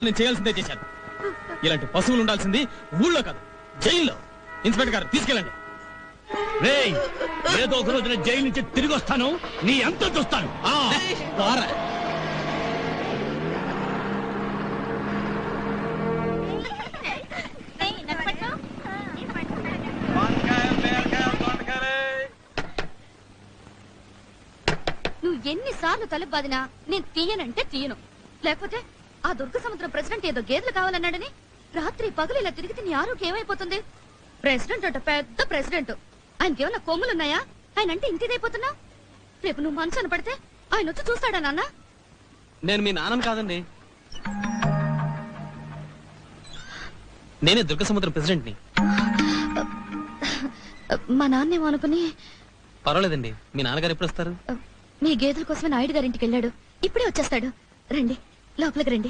నేను చేయాల్సిందే చేశాను. ఇలాంటి పశువులు ఉండాల్సింది ఊళ్ళో కాదు, జైల్లో. ఇన్స్పెక్టర్ గారు తీసుకెళ్ళండి. రేయ్, ఏదో ఒక రోజున జైలు నుంచి తిరిగి వస్తాను, నీ ఎంత చూస్తాను. నువ్వు ఎన్నిసార్లు తలుపు బాదినా నేను తీయనంటే తీయను. లేకపోతే ఆ దుర్గ సముద్రం ప్రెసిడెంట్ ఏదో గేదెలు కావాలన్నాడని రాత్రి పగలు ఇలా తిరిగితే నీ ఆరోగ్యం ఏమైపోతుంది? ప్రెసిడెంట్ అంట, పెద్ద ప్రెసిడెంట్. ఆయనకేమన్నా కొమ్ములున్నాయా? ఆయన అంటే ఇంటిదైపోతున్నా. రేపు నువ్వు మనసును పడితే ఆయన వచ్చి చూస్తాడా నాన్న? నేను మీ నాన్నను కాదండి, నేనే దుర్గ సముద్రం ప్రెసిడెంట్ ని. మా నాన్నేమో అనుకుని. పర్వాలేదండి, మీ నాన్నగారు ఎప్పుడు వస్తారు? మీ గేదెల కోసమే నాయుడు గారింటికి వెళ్ళాడు, ఇప్పుడే వచ్చేస్తాడు. రండి, లోపలికి రండి.